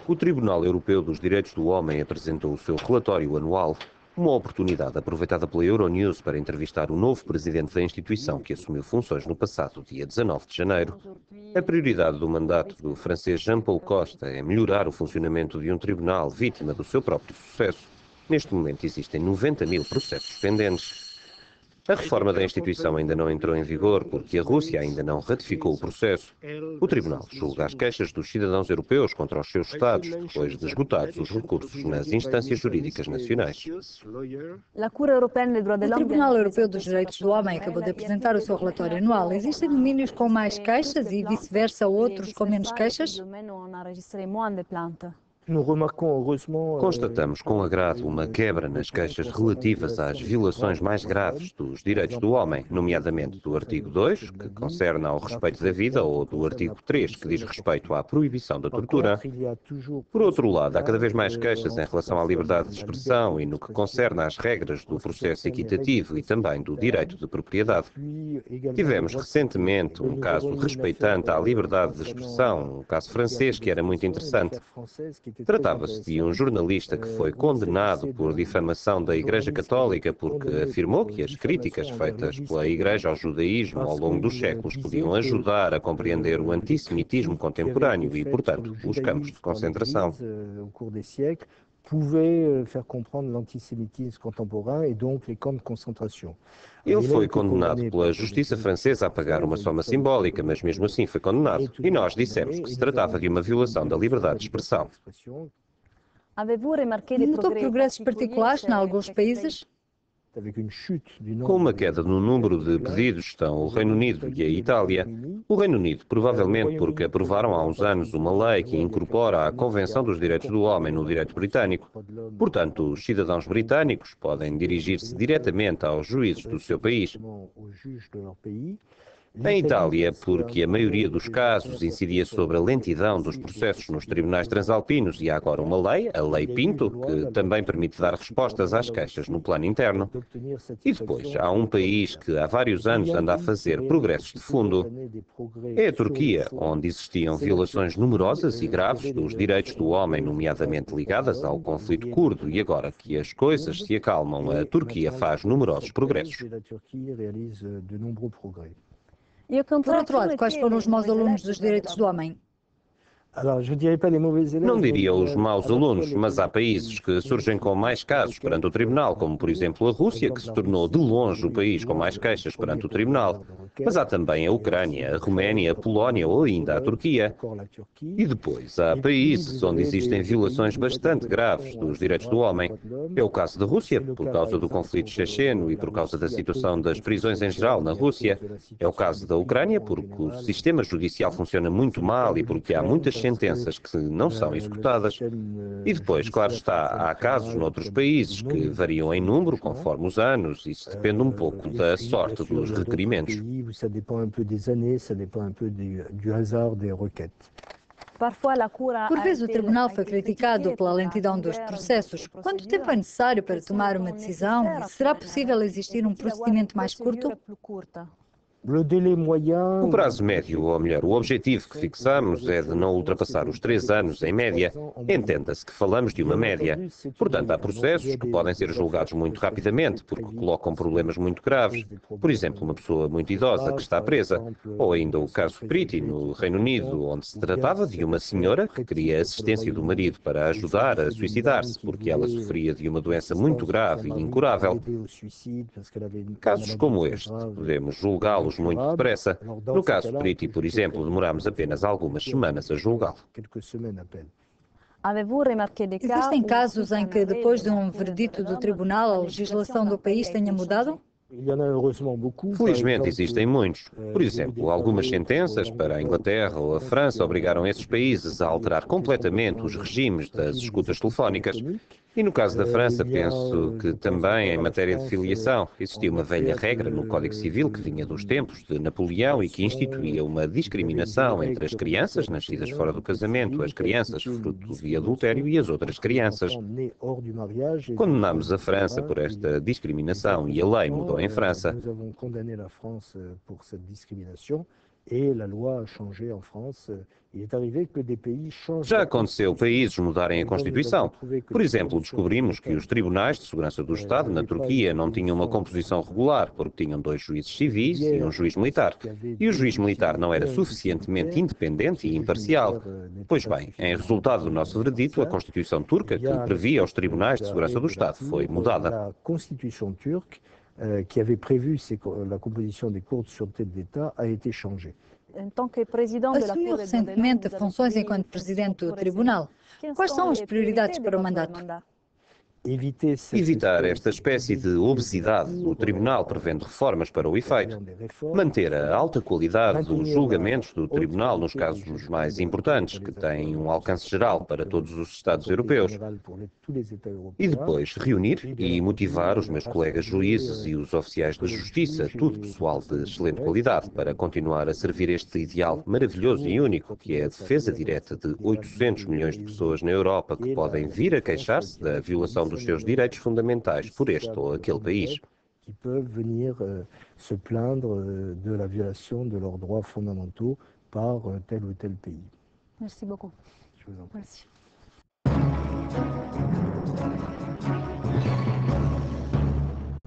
O Tribunal Europeu dos Direitos do Homem apresentou o seu relatório anual, uma oportunidade aproveitada pela Euronews para entrevistar o novo presidente da instituição que assumiu funções no passado dia 19 de janeiro. A prioridade do mandato do francês Jean-Paul Costa é melhorar o funcionamento de um tribunal vítima do seu próprio sucesso. Neste momento existem 90.000 processos pendentes. A reforma da instituição ainda não entrou em vigor porque a Rússia ainda não ratificou o processo. O Tribunal julga as queixas dos cidadãos europeus contra os seus Estados, depois de esgotados os recursos nas instâncias jurídicas nacionais. O Tribunal Europeu dos Direitos do Homem acabou de apresentar o seu relatório anual. Existem domínios com mais queixas e vice-versa outros com menos queixas? Constatamos com agrado uma quebra nas queixas relativas às violações mais graves dos direitos do homem, nomeadamente do artigo 2, que concerne ao respeito da vida, ou do artigo 3, que diz respeito à proibição da tortura. Por outro lado, há cada vez mais queixas em relação à liberdade de expressão e no que concerne às regras do processo equitativo e também do direito de propriedade. Tivemos recentemente um caso respeitante à liberdade de expressão, um caso francês que era muito interessante. Tratava-se de um jornalista que foi condenado por difamação da Igreja Católica porque afirmou que as críticas feitas pela Igreja ao judaísmo ao longo dos séculos podiam ajudar a compreender o antissemitismo contemporâneo e, portanto, os campos de concentração. Ele foi condenado pela justiça francesa a pagar uma soma simbólica, mas mesmo assim foi condenado. E nós dissemos que se tratava de uma violação da liberdade de expressão. Notou progressos particulares em alguns países? Com uma queda no número de pedidos estão o Reino Unido e a Itália. O Reino Unido, provavelmente porque aprovaram há uns anos uma lei que incorpora a Convenção dos Direitos do Homem no direito britânico. Portanto, os cidadãos britânicos podem dirigir-se diretamente aos juízes do seu país. Em Itália, porque a maioria dos casos incidia sobre a lentidão dos processos nos tribunais transalpinos e há agora uma lei, a Lei Pinto, que também permite dar respostas às queixas no plano interno. E depois, há um país que há vários anos anda a fazer progressos de fundo. É a Turquia, onde existiam violações numerosas e graves dos direitos do homem, nomeadamente ligadas ao conflito curdo, e agora que as coisas se acalmam, a Turquia faz numerosos progressos. Por outro lado, quais foram os maus alunos dos direitos do homem? Não diria os maus alunos, mas há países que surgem com mais casos perante o tribunal, como por exemplo a Rússia, que se tornou de longe o país com mais queixas perante o tribunal. Mas há também a Ucrânia, a Roménia, a Polónia ou ainda a Turquia. E depois há países onde existem violações bastante graves dos direitos do homem. É o caso da Rússia, por causa do conflito checheno e por causa da situação das prisões em geral na Rússia. É o caso da Ucrânia, porque o sistema judicial funciona muito mal e porque há muitas sentenças que não são executadas. E depois, claro está, há casos noutros países que variam em número conforme os anos. Isso depende um pouco da sorte dos requerimentos. Por vezes o tribunal foi criticado pela lentidão dos processos. Quanto tempo é necessário para tomar uma decisão? E será possível existir um procedimento mais curto? O prazo médio, ou melhor, o objetivo que fixamos é de não ultrapassar os 3 anos em média. Entenda-se que falamos de uma média. Portanto, há processos que podem ser julgados muito rapidamente, porque colocam problemas muito graves. Por exemplo, uma pessoa muito idosa que está presa. Ou ainda o caso Priti, no Reino Unido, onde se tratava de uma senhora que queria assistência do marido para ajudar a suicidar-se, porque ela sofria de uma doença muito grave e incurável. Casos como este, podemos julgá-los muito depressa. No caso Priti, por exemplo, demorámos apenas algumas semanas a julgá-lo. Existem casos em que, depois de um veredito do tribunal, a legislação do país tenha mudado? Felizmente existem muitos. Por exemplo, algumas sentenças para a Inglaterra ou a França obrigaram esses países a alterar completamente os regimes das escutas telefónicas. E no caso da França, penso que também, em matéria de filiação, existia uma velha regra no Código Civil que vinha dos tempos de Napoleão e que instituía uma discriminação entre as crianças nascidas fora do casamento, as crianças fruto de adultério e as outras crianças. Condenamos a França por esta discriminação e a lei mudou em França. Já aconteceu países mudarem a Constituição. Por exemplo, descobrimos que os tribunais de segurança do Estado na Turquia não tinham uma composição regular, porque tinham 2 juízes civis e um juiz militar. E o juiz militar não era suficientemente independente e imparcial. Pois bem, em resultado do nosso veredito, a Constituição turca, que previa os tribunais de segurança do Estado, foi mudada. Que avait prévu la composition des cours de sûreté de l'État a été changée. Assumiu recentemente funções enquanto presidente do tribunal. Quais são as prioridades para o mandato? Evitar esta espécie de obesidade. O Tribunal prevendo reformas para o efeito. Manter a alta qualidade dos julgamentos do Tribunal nos casos mais importantes, que têm um alcance geral para todos os Estados europeus. E depois reunir e motivar os meus colegas juízes e os oficiais de justiça, tudo pessoal de excelente qualidade, para continuar a servir este ideal maravilhoso e único, que é a defesa direta de 800 milhões de pessoas na Europa que podem vir a queixar-se da violação dos seus direitos fundamentais por este ou aquele país. Qui peuvent venir se plaindre de la violation de leurs droits fondamentaux par tel ou tel pays. Merci beaucoup. Je vous en prie. Merci.